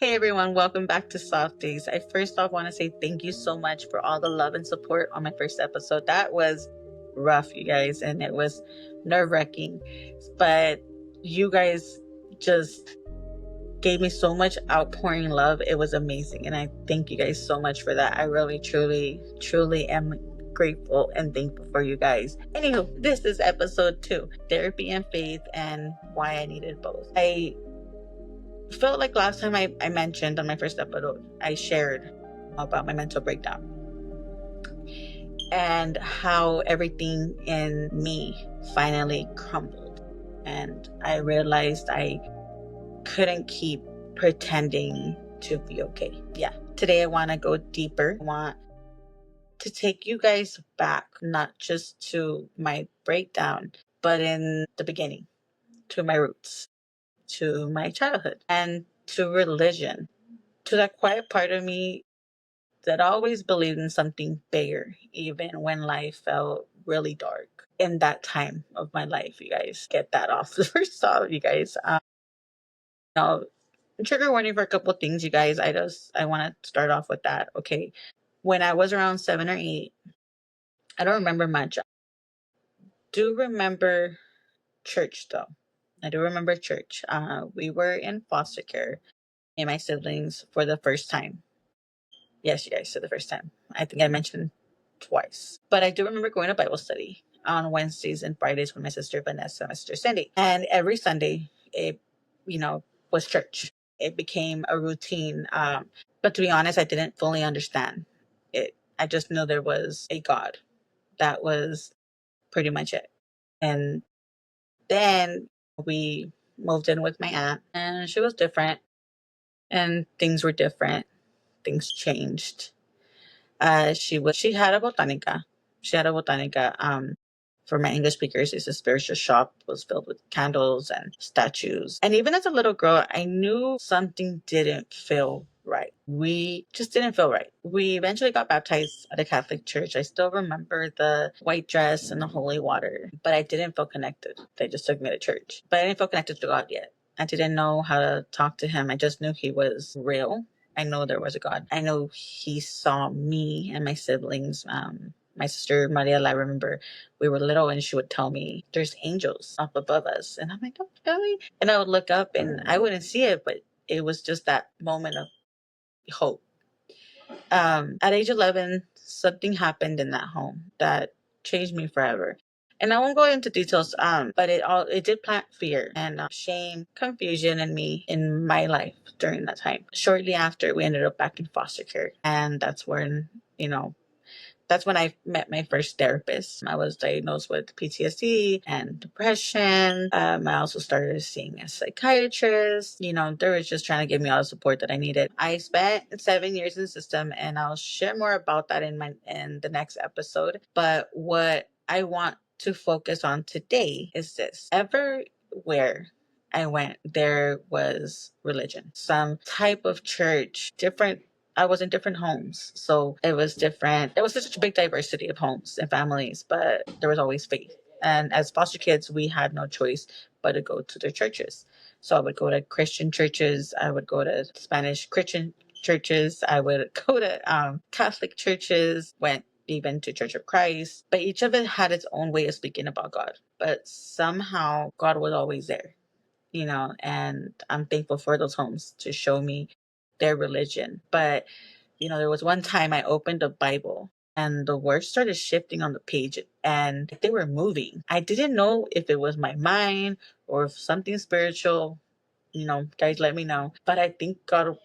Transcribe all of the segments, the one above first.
Hey everyone, welcome back to Soft Days. I first off want to say thank you so much for all the love and support on my first episode. That was rough, you guys, and it was nerve-wracking. But you guys just gave me so much outpouring love. It was amazing, and I thank you guys so much for that. I really, truly am grateful and thankful for you guys. Anywho, this is episode 2, Therapy and Faith and Why I Needed Both. I felt like last time I mentioned on my first episode, I shared about my mental breakdown and how everything in me finally crumbled. And I realized I couldn't keep pretending to be okay. Yeah. Today I want to go deeper. I want to take you guys back, not just to my breakdown, but in the beginning, to my roots, to my childhood, and to religion, to that quiet part of me that always believed in something bigger, even when life felt really dark. In that time of my life, you guys, get that off the first off, you guys. Now, trigger warning for a couple of things, you guys. I want to start off with that. Okay, when I was around 7 or 8, I don't remember much. Do remember church though. I do remember church. We were in foster care, and my siblings, for the first time. Yes, you guys, for the first time. I think I mentioned twice. But I do remember going to Bible study on Wednesdays and Fridays with my sister Vanessa and my sister Cindy. And every Sunday, it, was church. It became a routine. But to be honest, I didn't fully understand it. I just knew there was a God. That was pretty much it. And then we moved in with my aunt, and she was different, and things were different. Things changed. She had a botanica. She had a botanica. For my English speakers, it's a spiritual shop. It was filled with candles and statues. And even as a little girl, I knew something didn't feel right. We just didn't feel right. We eventually got baptized at a Catholic church. I still remember the white dress and the holy water, but I didn't feel connected. They just took me to church, but I didn't feel connected to God yet. I didn't know how to talk to him. I just knew he was real. I know there was a God. I know he saw me and my siblings. My sister Maria, I remember we were little and she would tell me there's angels up above us. And I'm like, oh, really? And I would look up and I wouldn't see it, but it was just that moment of hope. At age 11, something happened in that home that changed me forever. And I won't go into details, but it did plant fear and shame, confusion in me in my life during that time. Shortly after, we ended up back in foster care, and that's when I met my first therapist. I was diagnosed with PTSD and depression. I also started seeing a psychiatrist. They were just trying to give me all the support that I needed. I spent 7 years in the system, and I'll share more about that in the next episode. But what I want to focus on today is this. Everywhere I went, there was religion, some type of church, different. I was in different homes, so it was different. There was such a big diversity of homes and families, but there was always faith. And as foster kids, we had no choice but to go to the churches. So I would go to Christian churches. I would go to Spanish Christian churches. I would go to Catholic churches, went even to Church of Christ. But each of it had its own way of speaking about God. But somehow God was always there, and I'm thankful for those homes to show me their religion. But, there was one time I opened a Bible and the words started shifting on the page and they were moving. I didn't know if it was my mind or if something spiritual. Guys, let me know. But I think God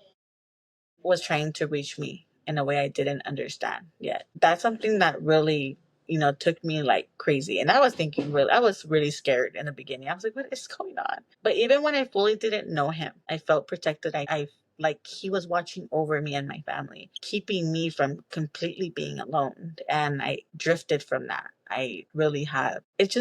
was trying to reach me in a way I didn't understand yet. That's something that really, took me like crazy. And I was really scared in the beginning. I was like, what is going on? But even when I fully didn't know him, I felt protected. I like he was watching over me and my family, keeping me from completely being alone. And I drifted from that. I really have. It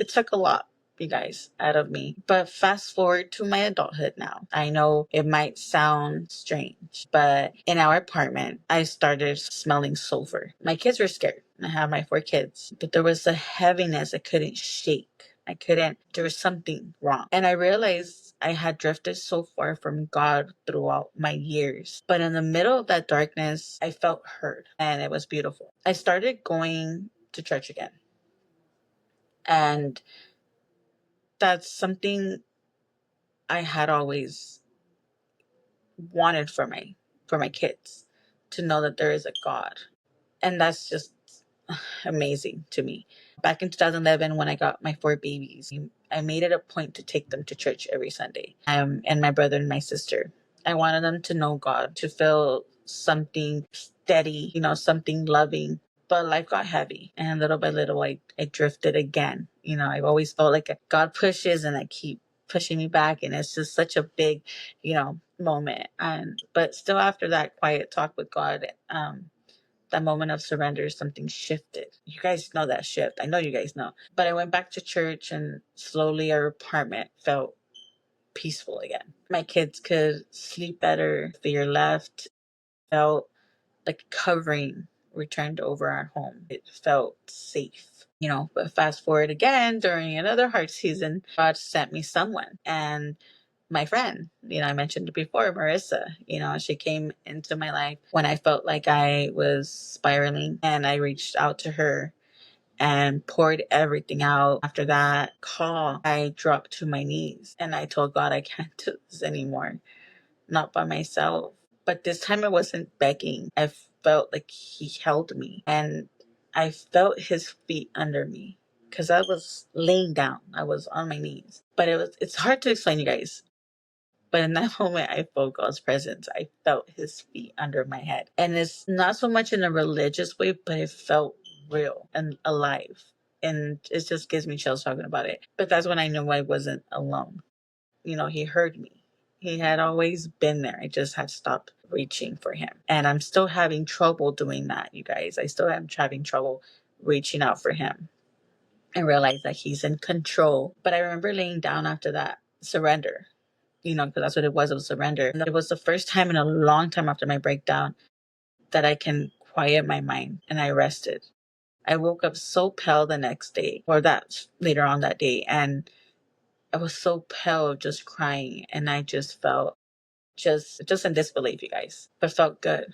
took a lot, you guys, out of me. But fast forward to my adulthood now. I know it might sound strange, but in our apartment, I started smelling sulfur. My kids were scared. I have my 4 kids, but there was a heaviness I couldn't shake. There was something wrong. And I realized I had drifted so far from God throughout my years. But in the middle of that darkness, I felt heard, and it was beautiful. I started going to church again. And that's something I had always wanted for my kids, to know that there is a God. And that's just amazing to me. Back in 2011, when I got my 4 babies, I made it a point to take them to church every Sunday. And my brother and my sister. I wanted them to know God, to feel something steady, something loving. But life got heavy, and little by little, I drifted again. I've always felt like God pushes, and I keep pushing me back, and it's just such a big, moment. But still, after that quiet talk with God, that moment of surrender, something shifted. You guys know that shift. I know you guys know. But I went back to church, and slowly our apartment felt peaceful again. My kids could sleep better. Fear left. Felt like covering returned over our home. It felt safe. But fast forward again, during another hard season, God sent me someone. And my friend, I mentioned it before, Marissa, she came into my life when I felt like I was spiraling, and I reached out to her and poured everything out. After that call, I dropped to my knees and I told God, I can't do this anymore, not by myself. But this time I wasn't begging. I felt like he held me, and I felt his feet under me, because I was laying down. I was on my knees. But it's hard to explain, you guys. But in that moment, I felt God's presence. I felt his feet under my head. And it's not so much in a religious way, but it felt real and alive. And it just gives me chills talking about it. But that's when I knew I wasn't alone. He heard me. He had always been there. I just had stopped reaching for him. And I'm still having trouble doing that, you guys. I still am having trouble reaching out for him and realize that he's in control. But I remember laying down after that surrender, because that's what it was. It was surrender. And it was the first time in a long time after my breakdown that I can quiet my mind, and I rested. I woke up so pale the next day, or that later on that day, and I was so pale, just crying, and I just felt just in disbelief, you guys, but felt good,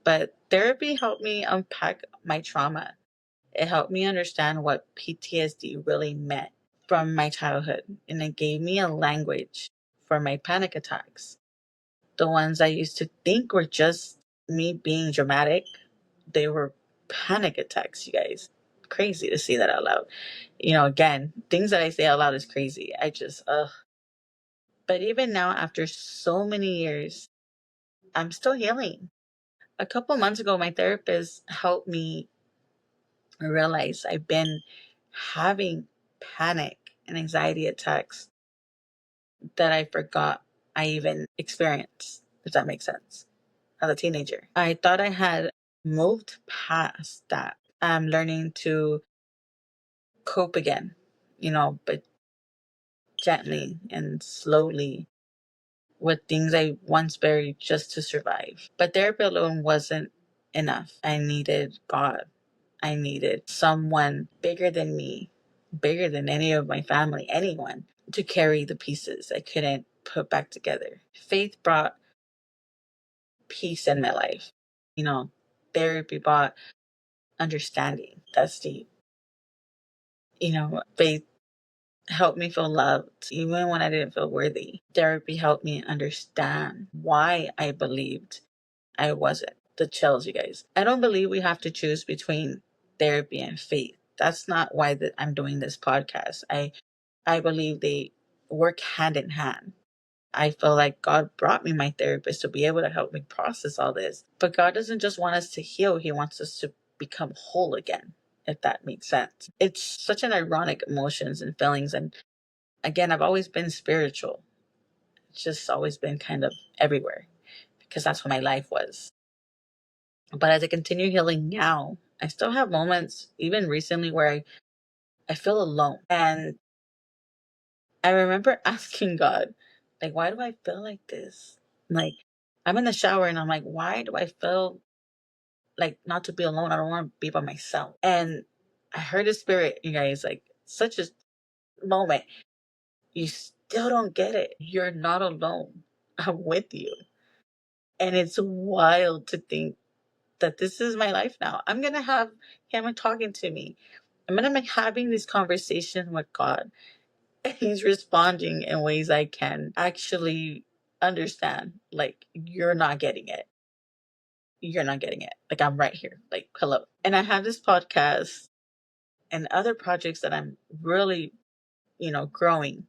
But therapy helped me unpack my trauma. It helped me understand what PTSD really meant from my childhood, and it gave me a language for my panic attacks. The ones I used to think were just me being dramatic, they were panic attacks, you guys. Crazy to say that out loud. Again, things that I say out loud is crazy. I just, ugh. But even now, after so many years, I'm still healing. A couple months ago, my therapist helped me realize I've been having panic and anxiety attacks that I forgot I even experienced, if that makes sense, as a teenager. I thought I had moved past that. I'm learning to cope again, but gently and slowly, with things I once buried just to survive. But therapy alone wasn't enough. I needed God. I needed someone bigger than me, bigger than any of my family, anyone, to carry the pieces I couldn't put back together. Faith brought peace in my life. Therapy brought understanding. That's deep. Faith helped me feel loved even when I didn't feel worthy. Therapy helped me understand why I believed I wasn't. The chills, you guys. I don't believe we have to choose between therapy and faith. That's not why I'm doing this podcast. I believe they work hand in hand. I feel like God brought me my therapist to be able to help me process all this. But God doesn't just want us to heal, he wants us to become whole again, if that makes sense. It's such an ironic emotions and feelings. And again, I've always been spiritual. It's just always been kind of everywhere, because that's what my life was. But as I continue healing now, I still have moments, even recently, where I feel alone. And I remember asking God, like, why do I feel like this? Like, I'm in the shower and I'm like, why do I feel like not to be alone? I don't want to be by myself. And I heard a spirit, you guys, like, such a moment. You still don't get it. You're not alone. I'm with you. And it's wild to think that this is my life now. I'm going to have him talking to me. I'm going to be having this conversation with God. And he's responding in ways I can actually understand. Like, you're not getting it. You're not getting it. Like, I'm right here. Like, hello. And I have this podcast and other projects that I'm really, growing.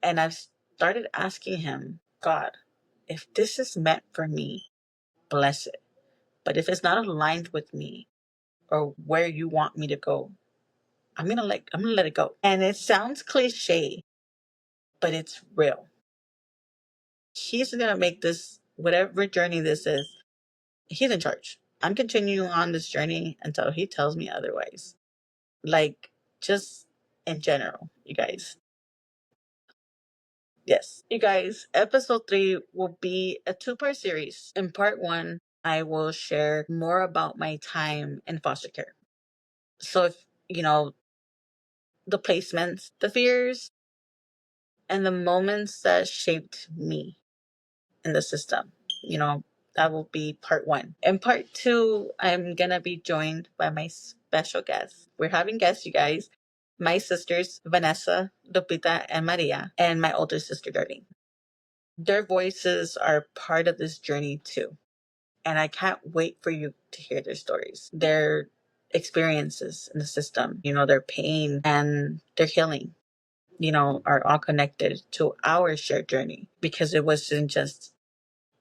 And I've started asking him, God, if this is meant for me, bless it. But if it's not aligned with me or where you want me to go, I'm gonna let it go. And it sounds cliche, but it's real. He's gonna make this whatever journey this is, he's in charge. I'm continuing on this journey until he tells me otherwise. Like, just in general, you guys. Yes. You guys, episode 3 will be a 2-part series. In part 1, I will share more about my time in foster care. So if, the placements, the fears, and the moments that shaped me in the system, that will be part 1. In part 2, I'm going to be joined by my special guests. We're having guests, you guys. My sisters, Vanessa, Lupita, and Maria, and my older sister, Darlene. Their voices are part of this journey too. And I can't wait for you to hear their stories, their experiences in the system, their pain and their healing, are all connected to our shared journey, because it wasn't just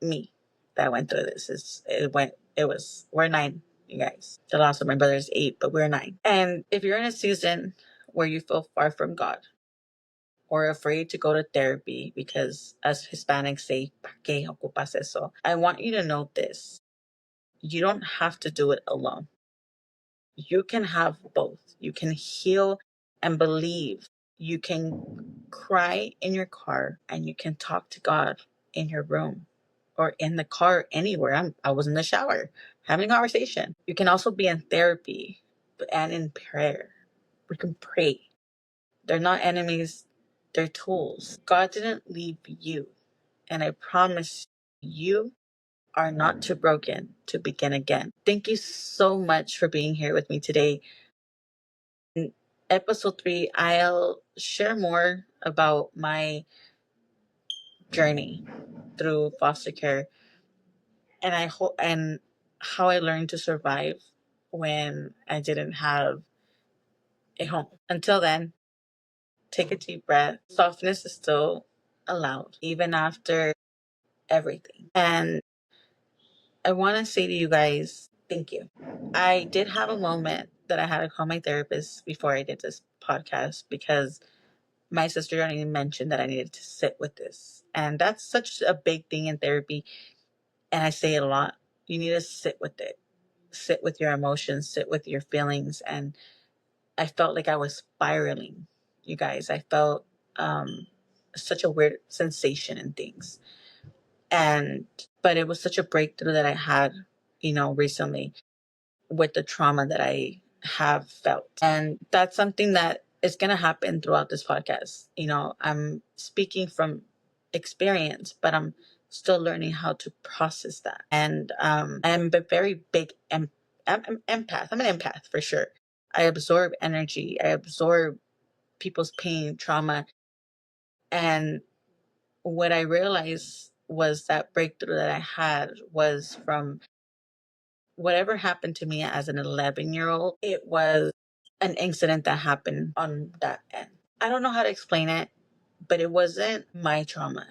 me that went through this. We're 9, you guys. The loss of my brother is 8, but we're 9. And if you're in a season where you feel far from God, or afraid to go to therapy because, as Hispanics say, ¿pa qué ocupas eso? I want you to know this. You don't have to do it alone. You can have both. You can heal and believe. You can cry in your car, and you can talk to God in your room or in the car, anywhere. I was in the shower having a conversation. You can also be in therapy and in prayer. We can pray. They're not enemies, they're tools. God didn't leave you. And I promise you are not too broken to begin again. Thank you so much for being here with me today. In episode 3, I'll share more about my journey through foster care, and I hope and how I learned to survive when I didn't have a home. Until then, take a deep breath. Softness is still allowed, even after everything. And I want to say to you guys, thank you. I did have a moment that I had to call my therapist before I did this podcast, because my sister already mentioned that I needed to sit with this. And that's such a big thing in therapy. And I say it a lot. You need to sit with it. Sit with your emotions, sit with your feelings. And I felt like I was spiraling, you guys. I felt such a weird sensation in things. But it was such a breakthrough that I had, recently, with the trauma that I have felt. And that's something that is going to happen throughout this podcast. I'm speaking from experience, but I'm still learning how to process that. And I'm a very big empath. I'm an empath for sure. I absorb energy. I absorb people's pain, trauma. And what I realized was that breakthrough that I had was from whatever happened to me as an 11-year-old. It was an incident that happened on that end. I don't know how to explain it, but it wasn't my trauma.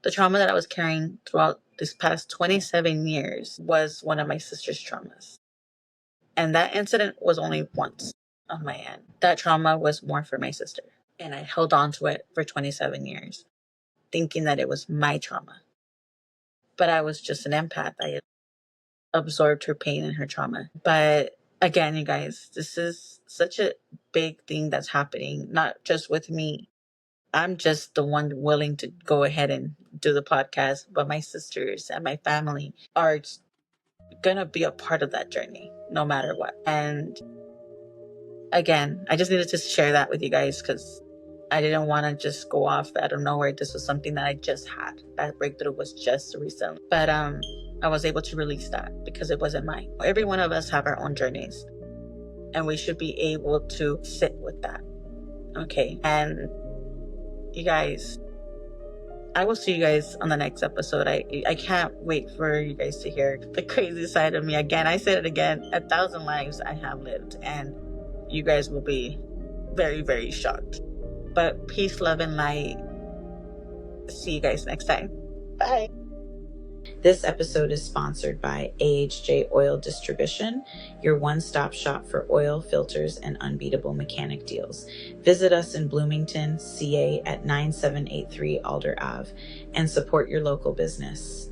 The trauma that I was carrying throughout this past 27 years was one of my sister's traumas. And that incident was only once on my end. That trauma was more for my sister. And I held on to it for 27 years, thinking that it was my trauma. But I was just an empath. I absorbed her pain and her trauma. But again, you guys, this is such a big thing that's happening, not just with me. I'm just the one willing to go ahead and do the podcast, but my sisters and my family are going to be a part of that journey no matter what. And again, I just needed to share that with you guys, because I didn't want to just go off out of nowhere. This was something that I just had. That breakthrough was just recent. But I was able to release that because it wasn't mine. Every one of us have our own journeys, and we should be able to sit with that. Okay. And you guys, I will see you guys on the next episode. I can't wait for you guys to hear the crazy side of me. Again, I said it again, 1,000 lives I have lived, and you guys will be very, very shocked. But peace, love, and light. See you guys next time. Bye. This episode is sponsored by AHJ Oil Distribution, your one-stop shop for oil, filters, and unbeatable mechanic deals. Visit us in Bloomington, CA at 9783 Alder Ave and support your local business.